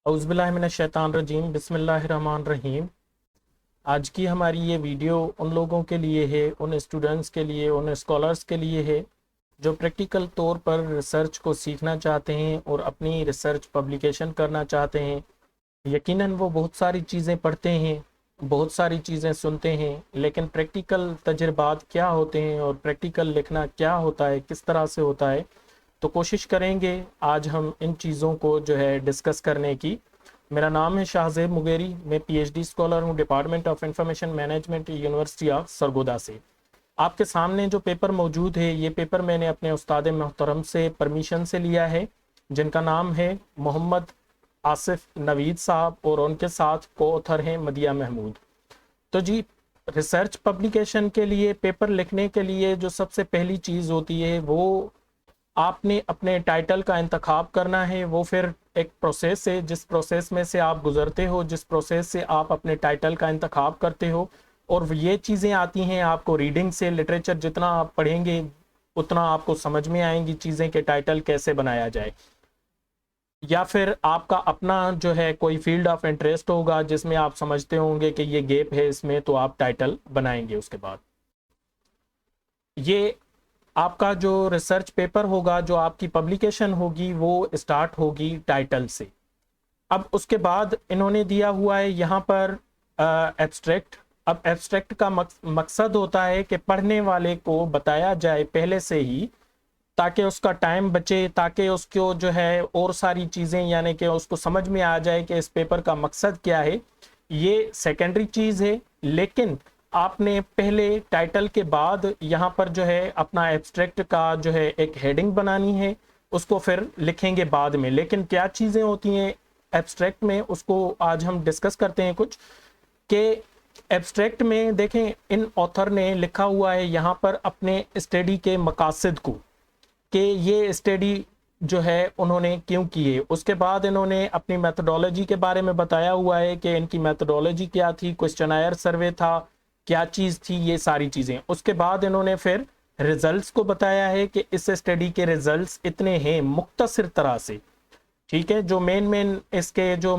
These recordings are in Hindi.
औज़ुबिल्लाहिमिनश्शैतानिर्रजीम बिस्मिल्लाहिर्रहमानिर्रहीम। आज की हमारी ये वीडियो उन लोगों के लिए है, उन स्टूडेंट्स के लिए, उन स्कॉलर्स के लिए है जो प्रैक्टिकल तौर पर रिसर्च को सीखना चाहते हैं और अपनी रिसर्च पब्लिकेशन करना चाहते हैं। यकीनन वो बहुत सारी चीज़ें पढ़ते हैं, बहुत सारी चीज़ें सुनते हैं, लेकिन प्रैक्टिकल तजुर्बात क्या होते हैं और प्रैक्टिकल लिखना क्या होता है, किस तरह से होता है, तो कोशिश करेंगे आज हम इन चीज़ों को जो है डिस्कस करने की। मेरा नाम है शाहज़ेब मुगेरी, मैं पीएचडी स्कॉलर हूँ department of information management university of Sargodha से। आपके सामने जो पेपर मौजूद है, ये पेपर मैंने अपने उस्ताद मोहतरम से परमिशन से लिया है, जिनका नाम है मोहम्मद आसिफ नवीद साहब, और उनके साथ को ऑथर हैं मदिया महमूद। तो जी, रिसर्च पब्लिकेशन के लिए, पेपर लिखने के लिए जो सबसे पहली चीज़ होती है वो आपने अपने टाइटल का इंतखाब करना है। वो फिर एक प्रोसेस है, जिस प्रोसेस में से आप गुजरते हो, जिस प्रोसेस से आप अपने टाइटल का इंतखाब करते हो, और ये चीज़ें आती हैं आपको रीडिंग से। लिटरेचर जितना आप पढ़ेंगे उतना आपको समझ में आएंगी चीज़ें कि टाइटल कैसे बनाया जाए। या फिर आपका अपना जो है कोई फील्ड ऑफ इंटरेस्ट होगा जिसमें आप समझते होंगे कि ये गैप है इसमें, तो आप टाइटल बनाएंगे। उसके बाद ये आपका जो रिसर्च पेपर होगा, जो आपकी पब्लिकेशन होगी, वो स्टार्ट होगी टाइटल से। अब उसके बाद इन्होंने दिया हुआ है यहाँ पर एब्स्ट्रैक्ट। अब एब्स्ट्रैक्ट का मकसद होता है कि पढ़ने वाले को बताया जाए पहले से ही, ताकि उसका टाइम बचे, ताकि उसको जो है और सारी चीज़ें, यानी कि उसको समझ में आ जाए कि इस पेपर का मकसद क्या है। ये सेकेंडरी चीज़ है, लेकिन आपने पहले टाइटल के बाद यहाँ पर जो है अपना एब्स्ट्रैक्ट का जो है एक हेडिंग बनानी है, उसको फिर लिखेंगे बाद में। लेकिन क्या चीज़ें होती हैं एब्स्ट्रैक्ट में, उसको आज हम डिस्कस करते हैं कुछ। कि एब्स्ट्रैक्ट में देखें, इन ऑथर ने लिखा हुआ है यहाँ पर अपने स्टडी के मकासद को, कि ये स्टडी जो है उन्होंने क्यों की है। उसके बाद इन्होंने अपनी मेथोडोलॉजी के बारे में बताया हुआ है कि इनकी मेथोडोलॉजी क्या थी, क्वेश्चनायर सर्वे था, क्या चीज़ थी, ये सारी चीज़ें। उसके बाद इन्होंने फिर रिजल्ट्स को बताया है कि इस स्टडी के रिजल्ट्स इतने हैं मुख्तसर तरह से, ठीक है। जो मेन इसके जो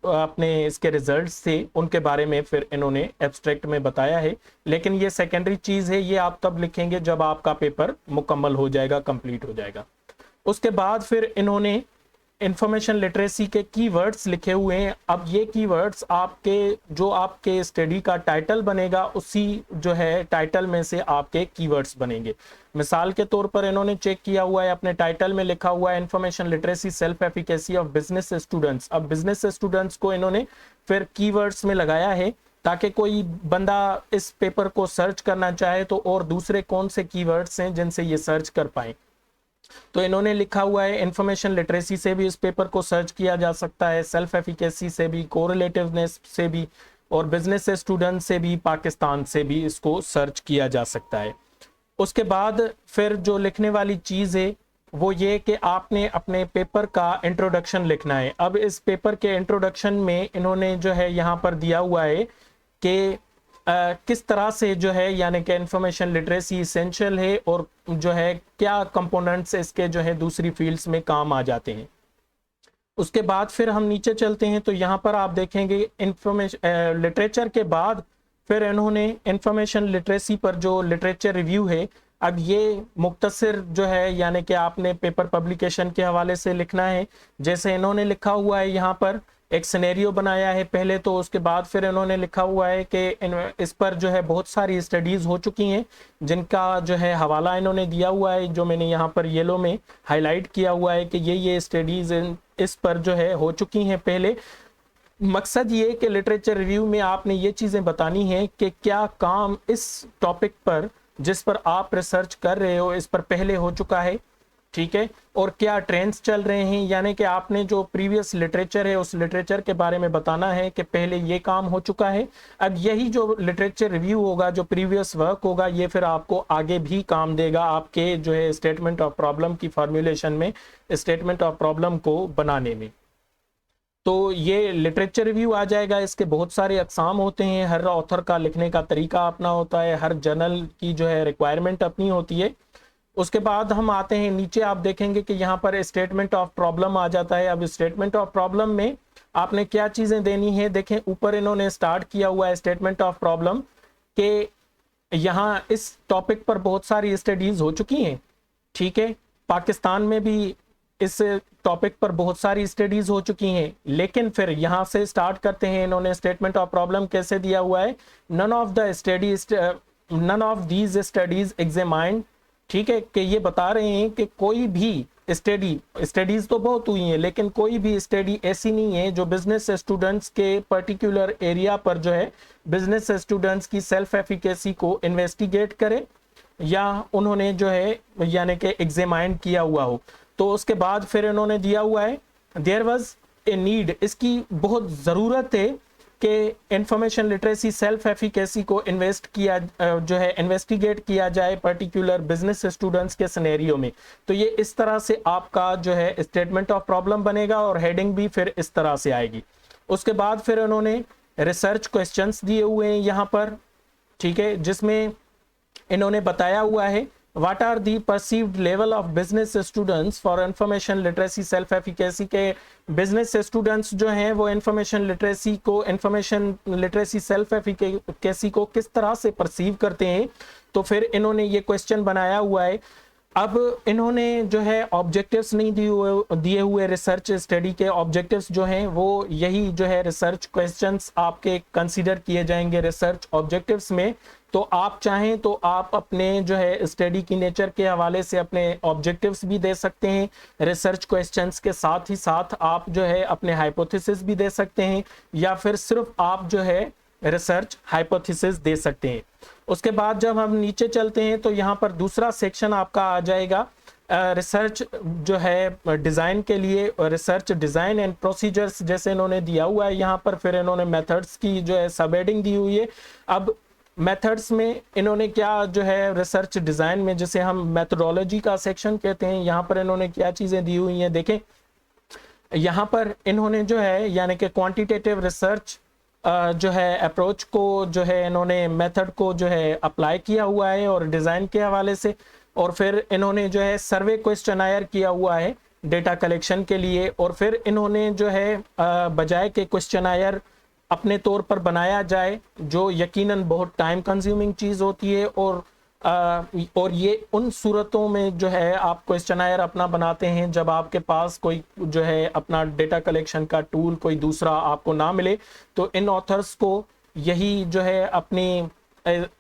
अपने इसके रिजल्ट्स थे उनके बारे में फिर इन्होंने एब्स्ट्रैक्ट में बताया है। लेकिन ये सेकेंडरी चीज़ है, ये आप तब लिखेंगे जब आपका पेपर मुकम्मल हो जाएगा, कंप्लीट हो जाएगा। उसके बाद फिर इन्होंने इंफॉर्मेशन लिटरेसी के कीवर्ड्स लिखे हुए हैं। अब ये कीवर्ड्स आपके स्टडी का टाइटल बनेगा, उसी जो है टाइटल में से आपके कीवर्ड्स बनेंगे। मिसाल के तौर पर इन्होंने चेक किया हुआ है, अपने टाइटल में लिखा हुआ है information literacy self efficacy of business students. अब बिजनेस स्टूडेंट्स को इन्होंने फिर कीवर्ड्स में लगाया है, ताकि कोई बंदा इस पेपर को सर्च करना चाहे तो और दूसरे कौन से कीवर्ड्स हैं जिनसे ये सर्च कर पाए। तो इन्होंने लिखा हुआ है इंफॉर्मेशन लिटरेसी से भी इस पेपर को सर्च किया जा सकता है, सेल्फ एफिकेसी से भी, कोरिलेटिवनेस से भी, और बिजनेस से स्टूडेंट से भी, पाकिस्तान से भी इसको सर्च किया जा सकता है। उसके बाद फिर जो लिखने वाली चीज़ है वो ये कि आपने अपने पेपर का इंट्रोडक्शन लिखना है। अब इस पेपर के इंट्रोडक्शन में इन्होंने जो है यहाँ पर दिया हुआ है कि किस तरह से जो है, यानी कि इंफॉर्मेशन लिटरेसी इसेंशियल है, और जो है क्या कंपोनेंट्स इसके जो है दूसरी फील्ड्स में काम आ जाते हैं। उसके बाद फिर हम नीचे चलते हैं, तो यहाँ पर आप देखेंगे इंफॉर्मेशन लिटरेचर के बाद फिर इन्होंने इंफॉर्मेशन लिटरेसी पर जो लिटरेचर रिव्यू है, अब ये मुख्तसर जो है, यानी कि आपने पेपर पब्लिकेशन के हवाले से लिखना है। जैसे इन्होंने लिखा हुआ है यहाँ पर एक सिनेरियो बनाया है पहले, तो उसके बाद फिर इन्होंने लिखा हुआ है कि इस पर जो है बहुत सारी स्टडीज़ हो चुकी हैं, जिनका जो है हवाला इन्होंने दिया हुआ है, जो मैंने यहाँ पर येलो में हाईलाइट किया हुआ है कि ये स्टडीज़ इस पर जो है हो चुकी हैं पहले। मकसद ये कि लिटरेचर रिव्यू में आपने ये चीज़ें बतानी है कि क्या काम इस टॉपिक पर, जिस पर आप रिसर्च कर रहे हो, इस पर पहले हो चुका है, ठीक है, और क्या ट्रेंड्स चल रहे हैं। यानी कि आपने जो प्रीवियस लिटरेचर है उस लिटरेचर के बारे में बताना है कि पहले ये काम हो चुका है। अब यही जो लिटरेचर रिव्यू होगा, जो प्रीवियस वर्क होगा, ये फिर आपको आगे भी काम देगा आपके जो है स्टेटमेंट ऑफ प्रॉब्लम की फॉर्मुलेशन में, स्टेटमेंट ऑफ प्रॉब्लम को बनाने में। तो ये लिटरेचर रिव्यू आ जाएगा। इसके बहुत सारे अकसाम होते हैं, हर ऑथर का लिखने का तरीका अपना होता है, हर जर्नल की जो है रिक्वायरमेंट अपनी होती है। उसके बाद हम आते हैं नीचे, आप देखेंगे कि यहाँ पर स्टेटमेंट ऑफ प्रॉब्लम आ जाता है। अब स्टेटमेंट ऑफ प्रॉब्लम में आपने क्या चीजें देनी है, देखें ऊपर इन्होंने स्टार्ट किया हुआ है स्टेटमेंट ऑफ प्रॉब्लम के यहाँ इस टॉपिक पर बहुत सारी स्टडीज हो चुकी हैं, ठीक है, पाकिस्तान में भी इस टॉपिक पर बहुत सारी स्टडीज हो चुकी हैं, लेकिन फिर यहाँ से स्टार्ट करते हैं। इन्होंने स्टेटमेंट ऑफ प्रॉब्लम कैसे दिया हुआ है, none of these studies examined, ठीक है, कि ये बता रहे हैं कि कोई भी स्टडीज तो बहुत हुई हैं, लेकिन कोई भी स्टडी ऐसी नहीं है जो बिजनेस स्टूडेंट्स के पर्टिकुलर एरिया पर जो है बिजनेस स्टूडेंट्स की सेल्फ एफिकेसी को इन्वेस्टिगेट करे या उन्होंने जो है यानी कि एग्जामाइन किया हुआ हो। तो उसके बाद फिर इन्होंने दिया हुआ है देयर वाज ए नीड, इसकी बहुत ज़रूरत है कि इंफॉर्मेशन लिटरेसी सेल्फ एफिकेसी को इन्वेस्टिगेट किया जाए पर्टिकुलर बिजनेस स्टूडेंट्स के सिनेरियो में। तो ये इस तरह से आपका जो है स्टेटमेंट ऑफ प्रॉब्लम बनेगा और हेडिंग भी फिर इस तरह से आएगी। उसके बाद फिर उन्होंने रिसर्च क्वेश्चंस दिए हुए हैं यहाँ पर, ठीक है, जिसमें इन्होंने बताया हुआ है what are the perceived level of business students for information literacy self efficacy के बिजनेस स्टूडेंट्स जो हैं वो इंफॉर्मेशन लिटरेसी सेल्फ एफिकेसी को किस तरह से परसीव करते हैं। तो फिर इन्होंने ये क्वेश्चन बनाया हुआ है। अब इन्होंने जो है ऑब्जेक्टिव्स नहीं दिए हुए रिसर्च स्टडी के ऑब्जेक्टिव्स जो हैं वो यही जो है रिसर्च क्वेश्चंस आपके कंसीडर किए जाएंगे रिसर्च ऑब्जेक्टिव्स में। तो आप चाहें तो आप अपने जो है स्टडी की नेचर के हवाले से अपने ऑब्जेक्टिव्स भी दे सकते हैं रिसर्च क्वेश्चंस के साथ ही साथ आप जो है अपने हाइपोथेसिस भी दे सकते हैं, या फिर सिर्फ आप जो है रिसर्च हाइपोथेसिस दे सकते हैं। उसके बाद जब हम नीचे चलते हैं तो यहाँ पर दूसरा सेक्शन आपका आ जाएगा रिसर्च जो है डिज़ाइन के लिए, रिसर्च डिज़ाइन एंड प्रोसीजर्स जैसे इन्होंने दिया हुआ है यहाँ पर। फिर इन्होंने मेथड्स की जो है सब हेडिंग दी हुई है। अब मेथड्स में इन्होंने क्या जो है रिसर्च डिज़ाइन में जिसे हम मेथोडोलॉजी का सेक्शन कहते हैं, यहाँ पर इन्होंने क्या चीज़ें दी हुई हैं देखें। यहाँ पर इन्होंने जो है यानी कि क्वांटिटेटिव रिसर्च जो है अप्रोच को जो है इन्होंने मेथड को जो है अप्लाई किया हुआ है और डिज़ाइन के हवाले से। और फिर इन्होंने जो है सर्वे क्वेश्चनायर किया हुआ है डेटा कलेक्शन के लिए। और फिर इन्होंने जो है बजाय के क्वेश्चनायर अपने तौर पर बनाया जाए, जो यकीनन बहुत टाइम कंज्यूमिंग चीज़ होती है, और ये उन सूरतों में जो है आप क्वेश्चनायर अपना बनाते हैं जब आपके पास कोई जो है अपना डेटा कलेक्शन का टूल कोई दूसरा आपको ना मिले। तो इन ऑथर्स को यही जो है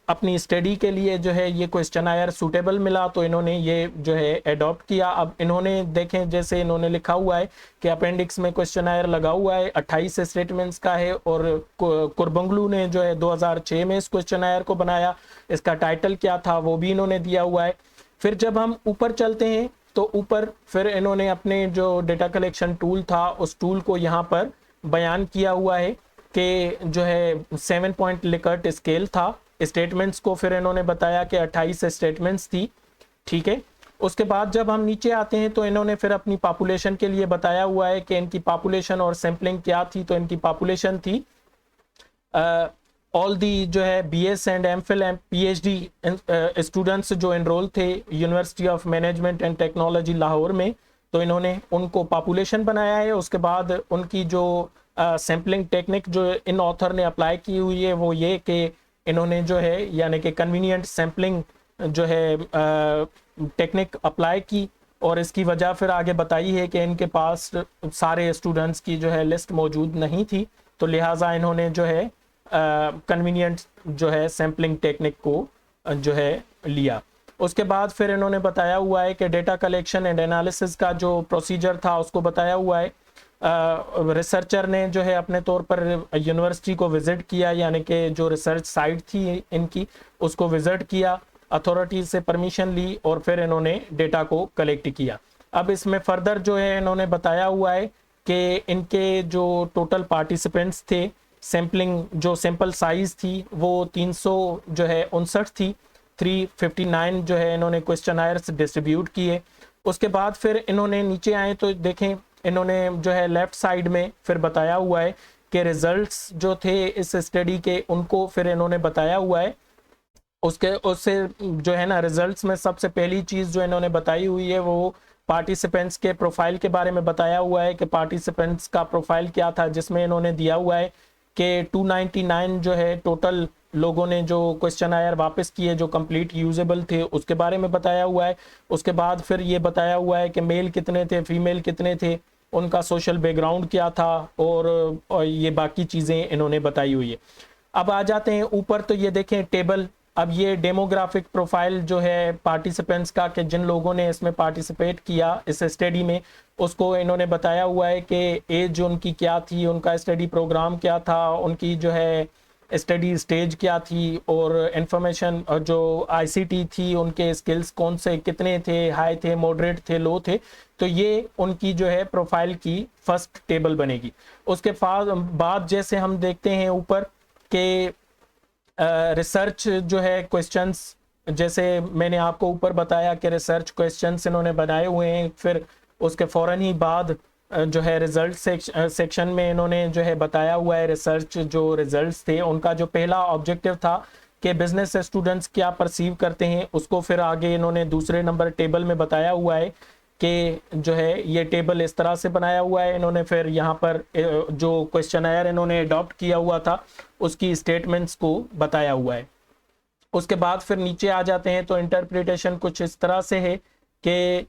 अपनी स्टडी के लिए जो है ये क्वेश्चनायर सूटेबल मिला, तो इन्होंने ये जो है एडॉप्ट किया। अब इन्होंने देखें जैसे इन्होंने लिखा हुआ है कि अपेंडिक्स में क्वेश्चनायर लगा हुआ है 28 स्टेटमेंट्स का है, और कुरबंगलू ने जो है 2006 में इस क्वेश्चनायर को बनाया। इसका टाइटल क्या था वो भी इन्होंने दिया हुआ है। फिर जब हम ऊपर चलते हैं तो ऊपर फिर इन्होंने अपने जो डेटा कलेक्शन टूल था उस टूल को यहाँ पर बयान किया हुआ है कि जो है 7 पॉइंट लिकर्ट स्केल था। स्टेटमेंट्स को फिर इन्होंने बताया कि 28 स्टेटमेंट्स थी, ठीक है। उसके बाद जब हम नीचे आते हैं तो इन्होंने फिर अपनी पॉपुलेशन के लिए बताया हुआ है कि इनकी पॉपुलेशन और सैम्पलिंग क्या थी। तो इनकी पॉपुलेशन थी ऑल दी जो है BS and MPhil and PhD students जो एनरोल थे university of management and technology Lahore में, तो इन्होंने उनको पॉपुलेशन बनाया है। उसके बाद उनकी जो सैम्पलिंग टेक्निक जो इन ऑथर ने अप्लाई की हुई है वो ये कि इन्होंने जो है यानी कि कन्वीनियंट सैम्पलिंग जो है टेक्निक अप्लाई की, और इसकी वजह फिर आगे बताई है कि इनके पास सारे स्टूडेंट्स की जो है लिस्ट मौजूद नहीं थी, तो लिहाजा इन्होंने जो है कन्वीनियंट जो है सैम्पलिंग टेक्निक को जो है लिया। उसके बाद फिर इन्होंने बताया हुआ है कि डेटा कलेक्शन एंड एनालिसिस का जो प्रोसीजर था उसको बताया हुआ है। रिसर्चर ने जो है अपने तौर पर यूनिवर्सिटी को विजिट किया, यानी कि जो रिसर्च साइट थी इनकी उसको विजिट किया, अथॉरिटी से परमिशन ली और फिर इन्होंने डेटा को कलेक्ट किया। अब इसमें फर्दर जो है इन्होंने बताया हुआ है कि इनके जो टोटल पार्टिसिपेंट्स थे, सैम्पलिंग जो सैंपल साइज थी वो 359 थी। 359 जो है इन्होंने क्वेश्चनायर्स डिस्ट्रीब्यूट किए। उसके बाद फिर इन्होंने नीचे आए तो देखें इन्होंने जो है लेफ्ट साइड में फिर बताया हुआ है कि रिजल्ट्स जो थे इस स्टडी के उनको फिर इन्होंने बताया हुआ है उसके उससे जो है ना रिजल्ट्स में सबसे पहली चीज़ जो इन्होंने बताई हुई है वो पार्टिसिपेंट्स के प्रोफाइल के बारे में बताया हुआ है कि पार्टिसिपेंट्स का प्रोफाइल क्या था, जिसमें इन्होंने दिया हुआ है कि 299 जो है टोटल लोगों ने जो क्वेश्चन आयर वापस किए जो कंप्लीट यूजेबल थे उसके बारे में बताया हुआ है। उसके बाद फिर ये बताया हुआ है कि मेल कितने थे, फीमेल कितने थे, उनका सोशल बैकग्राउंड क्या था, और ये बाकी चीज़ें इन्होंने बताई हुई है। अब आ जाते हैं ऊपर, तो ये देखें टेबल। अब ये डेमोग्राफिक प्रोफाइल जो है पार्टिसिपेंट्स का, कि जिन लोगों ने इसमें पार्टिसिपेट किया इस स्टडी में, उसको इन्होंने बताया हुआ है कि एज उनकी क्या थी, उनका स्टडी प्रोग्राम क्या था, उनकी जो है स्टडी स्टेज क्या थी, और इंफॉर्मेशन जो आईसीटी थी उनके स्किल्स कौन से कितने थे, हाई थे, मॉडरेट थे, लो थे। तो ये उनकी जो है प्रोफाइल की फर्स्ट टेबल बनेगी। उसके बाद जैसे हम देखते हैं ऊपर के रिसर्च जो है क्वेश्चंस, जैसे मैंने आपको ऊपर बताया कि रिसर्च क्वेश्चंस इन्होंने बनाए हुए हैं। फिर उसके फ़ौरन ही बाद जो है रिजल्ट सेक्शन में इन्होंने जो है बताया हुआ है रिसर्च जो रिजल्ट्स थे उनका जो पहला ऑब्जेक्टिव था कि बिजनेस स्टूडेंट्स क्या परसीव करते हैं, उसको फिर आगे इन्होंने दूसरे नंबर टेबल में बताया हुआ है कि जो है ये टेबल इस तरह से बनाया हुआ है। इन्होंने फिर यहाँ पर जो क्वेश्चनायर इन्होंने अडॉप्ट किया हुआ था उसकी स्टेटमेंट्स को बताया हुआ है। उसके बाद फिर नीचे आ जाते हैं तो इंटरप्रिटेशन कुछ इस तरह से है कि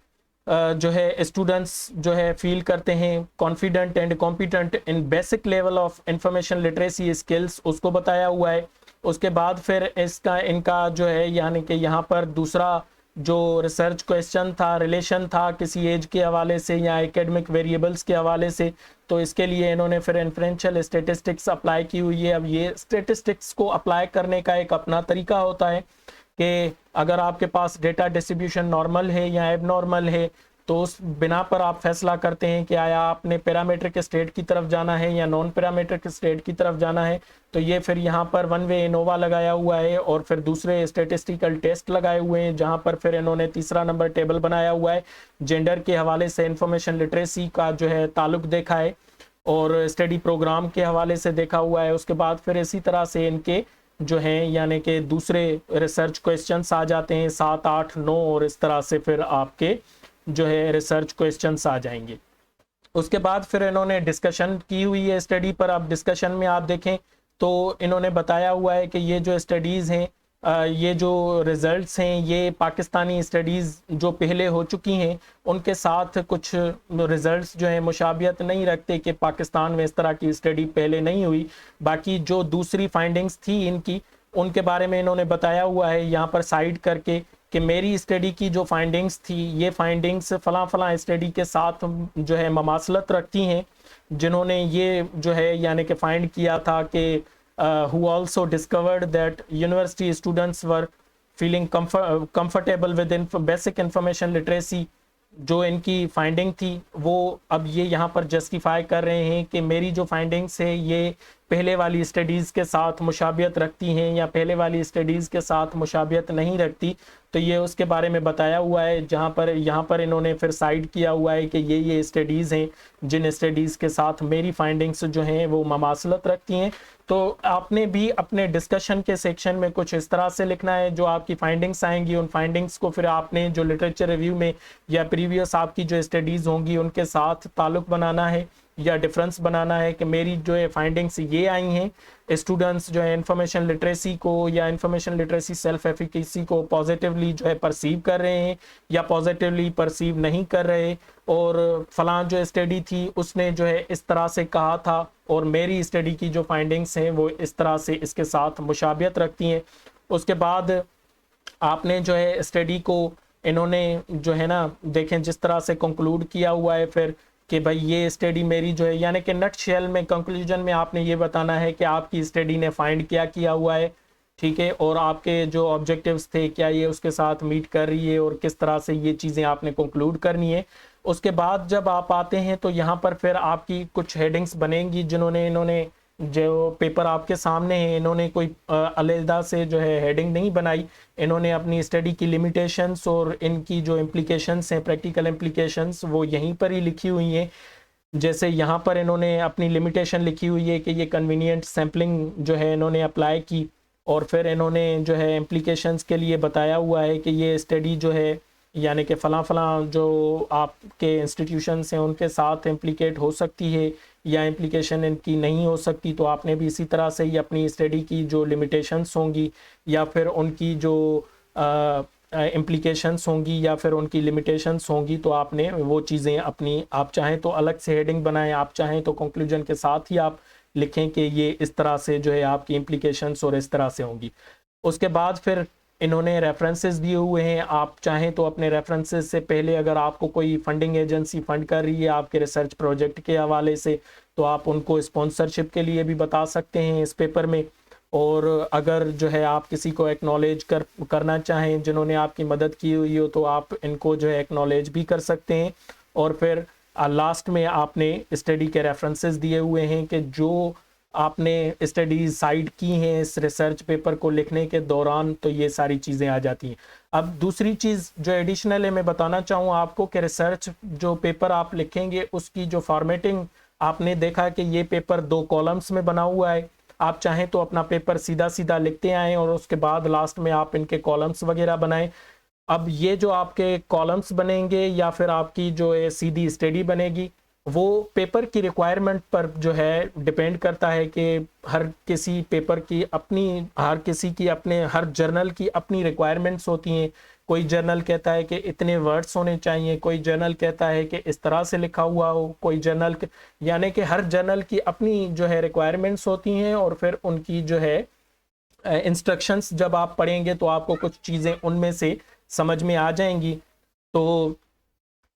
जो है स्टूडेंट्स जो है फील करते हैं confident and competent in basic level of information literacy skills, उसको बताया हुआ है। उसके बाद फिर इनका जो है यानी कि यहाँ पर दूसरा जो रिसर्च क्वेश्चन था, रिलेशन था किसी एज के हवाले से या एकेडमिक वेरिएबल्स के हवाले से, तो इसके लिए इन्होंने फिर इन्फ्रेंशियल स्टेटिस्टिक्स अप्लाई की हुई है। अब ये स्टेटिस्टिक्स को अप्लाई करने का एक अपना तरीका होता है कि अगर आपके पास डेटा डिस्ट्रीब्यूशन नॉर्मल है या एबनॉर्मल है, तो उस बिना पर आप फैसला करते हैं कि आया आपने पैरामीट्रिक स्टेट की तरफ जाना है या नॉन पैरामीट्रिक स्टेट की तरफ जाना है। तो ये फिर यहाँ पर वन वे इनोवा लगाया हुआ है और फिर दूसरे स्टेटिस्टिकल टेस्ट लगाए हुए हैं, जहाँ पर फिर इन्होंने तीसरा नंबर टेबल बनाया हुआ है। जेंडर के हवाले से इंफॉर्मेशन लिटरेसी का जो है ताल्लुक देखा है और स्टडी प्रोग्राम के हवाले से देखा हुआ है। उसके बाद फिर इसी तरह से इनके जो हैं यानी कि दूसरे रिसर्च क्वेश्चंस आ जाते हैं 7, 8, 9 और इस तरह से फिर आपके जो है रिसर्च क्वेश्चंस आ जाएंगे। उसके बाद फिर इन्होंने डिस्कशन की हुई है स्टडी पर। अब डिस्कशन में आप देखें तो इन्होंने बताया हुआ है कि ये जो स्टडीज़ हैं, ये जो रिजल्ट्स हैं, ये पाकिस्तानी स्टडीज़ जो पहले हो चुकी हैं उनके साथ कुछ रिजल्ट्स जो हैं मुशाबियत नहीं रखते कि पाकिस्तान में इस तरह की स्टडी पहले नहीं हुई। बाकी जो दूसरी फाइंडिंग्स थी इनकी, उनके बारे में इन्होंने बताया हुआ है यहाँ पर साइड करके कि मेरी स्टडी की जो फाइंडिंग्स थी ये फाइंडिंग्स फलां फलां स्टडी के साथ जो है ममासलत रखती हैं, जिन्होंने ये जो है यानी कि फाइंड किया था कि who also discovered that university students were feeling comfortable with basic information literacy। जो इनकी फाइंडिंग थी वो अब ये यहाँ पर जस्टिफाई कर रहे हैं कि मेरी जो फाइंडिंग्स है ये पहले वाली स्टडीज़ के साथ मुशाबियत रखती हैं या पहले वाली स्टडीज़ के साथ मुशाबियत नहीं रखती। तो ये उसके बारे में बताया हुआ है, जहाँ पर यहाँ पर इन्होंने फिर साइड किया हुआ है कि ये स्टडीज़ हैं जिन स्टडीज़ के साथ मेरी फाइंडिंग्स जो हैं वो ममासलत रखती हैं। तो आपने भी अपने डिस्कशन के सेक्शन में कुछ इस तरह से लिखना है, जो आपकी फाइंडिंग्स आएंगी उन फाइंडिंग्स को फिर आपने जो लिटरेचर रिव्यू में या प्रीवियस आपकी जो स्टडीज़ होंगी उनके साथ ताल्लुक़ बनाना है या डिफरेंस बनाना है कि मेरी जो है फाइंडिंग्स ये आई हैं। स्टूडेंट्स जो है इंफॉर्मेशन लिटरेसी को या इंफॉर्मेशन लिटरेसी सेल्फ एफिकेसी को पॉजिटिवली जो है परसीव कर रहे हैं या पॉजिटिवली परसीव नहीं कर रहे, और फलां जो स्टडी थी उसने जो है इस तरह से कहा था और मेरी स्टडी की जो फाइंडिंग्स हैं वो इस तरह से इसके साथ मुशाबियत रखती हैं। उसके बाद आपने जो है स्टडी को इन्होंने जो है ना देखें जिस तरह से कंक्लूड किया हुआ है फिर कि भाई ये स्टडी मेरी जो है यानी कि नट शेल में कंक्लूजन में आपने ये बताना है कि आपकी स्टडी ने फाइंड क्या किया हुआ है, ठीक है, और आपके जो ऑब्जेक्टिव्स थे क्या ये उसके साथ मीट कर रही है और किस तरह से ये चीज़ें आपने कंक्लूड करनी है। उसके बाद जब आप आते हैं तो यहाँ पर फिर आपकी कुछ हेडिंग्स बनेंगी, जिन्होंने इन्होंने जो पेपर आपके सामने है इन्होंने कोई अलहदा से जो है हेडिंग नहीं बनाई, इन्होंने अपनी स्टडी की लिमिटेशंस और इनकी जो इम्प्लीकेशंस हैं प्रैक्टिकल इम्प्लीकेशंस वो यहीं पर ही लिखी हुई हैं। जैसे यहाँ पर इन्होंने अपनी लिमिटेशन लिखी हुई है कि ये कन्वीनियंट सैम्पलिंग जो है इन्होंने अप्लाई की और फिर इन्होंने जो है इम्प्लीकेशंस के लिए बताया हुआ है कि ये स्टडी जो है यानी कि फ़लाँ जो आपके इंस्टीट्यूशंस हैं उनके साथ इम्प्लीकेट हो सकती है या इम्प्लीकेशन इनकी नहीं हो सकती, तो आपने भी इसी तरह से ही अपनी स्टडी की जो लिमिटेशंस होंगी या फिर उनकी जो इम्प्लीकेशंस होंगी या फिर उनकी लिमिटेशंस होंगी, तो आपने वो चीज़ें अपनी, आप चाहें तो अलग से हेडिंग बनाएं, आप चाहें तो कंक्लूजन के साथ ही आप लिखें कि ये इस तरह से जो है आपकी इम्प्लीकेशंस और इस तरह से होंगी। उसके बाद फिर इन्होंने रेफरेंसेस दिए हुए हैं, आप चाहें तो अपने रेफरेंसेस से पहले अगर आपको कोई फंडिंग एजेंसी फंड कर रही है आपके रिसर्च प्रोजेक्ट के हवाले से, तो आप उनको स्पॉन्सरशिप के लिए भी बता सकते हैं इस पेपर में। और अगर जो है आप किसी को एक्नॉलेज करना चाहें जिन्होंने आपकी मदद की हुई हो, तो आप इनको जो है एक्नॉलेज भी कर सकते हैं। और फिर लास्ट में आपने स्टडी के रेफरेंसेस दिए हुए हैं कि जो आपने स्टडीज साइट की हैं इस रिसर्च पेपर को लिखने के दौरान, तो ये सारी चीज़ें आ जाती हैं। अब दूसरी चीज़ जो एडिशनल है मैं बताना चाहूँ आपको कि रिसर्च जो पेपर आप लिखेंगे उसकी जो फॉर्मेटिंग, आपने देखा कि ये पेपर 2 कॉलम्स में बना हुआ है। आप चाहें तो अपना पेपर सीधा सीधा लिखते आएँ और उसके बाद लास्ट में आप इनके कॉलम्स वगैरह बनाएं। अब ये जो आपके कॉलम्स बनेंगे या फिर आपकी जो है सीधी स्टडी बनेगी, वो पेपर की रिक्वायरमेंट पर जो है डिपेंड करता है कि हर किसी पेपर की अपनी, हर किसी की अपने, हर जर्नल की अपनी रिक्वायरमेंट्स होती हैं। कोई जर्नल कहता है कि इतने वर्ड्स होने चाहिए, कोई जर्नल कहता है कि इस तरह से लिखा हुआ हो, कोई जर्नल यानी कि हर जर्नल की अपनी जो है रिक्वायरमेंट्स होती हैं। और फिर उनकी जो है इंस्ट्रक्शंस जब आप पढ़ेंगे तो आपको कुछ चीज़ें उनमें से समझ में आ जाएंगी। तो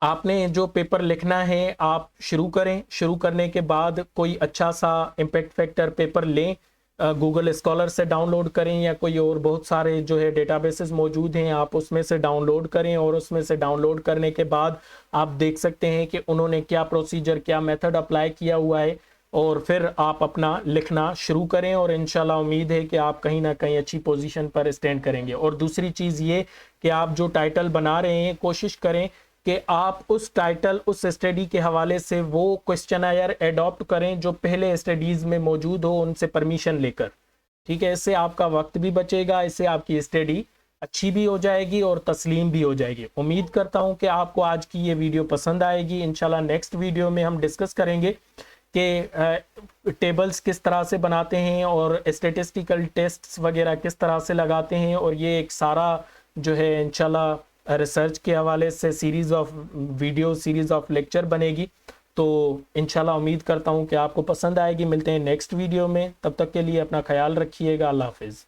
आपने जो पेपर लिखना है आप शुरू करें, शुरू करने के बाद कोई अच्छा सा इम्पैक्ट फैक्टर पेपर लें, गूगल स्कॉलर से डाउनलोड करें या कोई और बहुत सारे जो है डेटाबेसेस मौजूद हैं, आप उसमें से डाउनलोड करें। और उसमें से डाउनलोड करने के बाद आप देख सकते हैं कि उन्होंने क्या प्रोसीजर, क्या मेथड अप्लाई किया हुआ है, और फिर आप अपना लिखना शुरू करें। और इंशाल्लाह उम्मीद है कि आप कहीं ना कहीं अच्छी पोजीशन पर स्टैंड करेंगे। और दूसरी चीज़ ये कि आप जो टाइटल बना रहे हैं कोशिश करें कि आप उस टाइटल, उस स्टडी के हवाले से वो क्वेश्चनायर एडॉप्ट करें जो पहले स्टडीज़ में मौजूद हो, उनसे परमिशन लेकर। ठीक है, इससे आपका वक्त भी बचेगा, इससे आपकी स्टडी अच्छी भी हो जाएगी और तस्लीम भी हो जाएगी। उम्मीद करता हूं कि आपको आज की ये वीडियो पसंद आएगी। इंशाल्लाह नेक्स्ट वीडियो में हम डिस्कस करेंगे कि टेबल्स किस तरह से बनाते हैं और स्टेटिस्टिकल टेस्ट्स वगैरह किस तरह से लगाते हैं। और ये एक सारा जो है इंशाल्लाह रिसर्च के हवाले से series of video, series of lecture बनेगी। तो इंशाल्लाह उम्मीद करता हूँ कि आपको पसंद आएगी। मिलते हैं नेक्स्ट वीडियो में, तब तक के लिए अपना ख्याल रखिएगा। अल्लाह हाफिज़।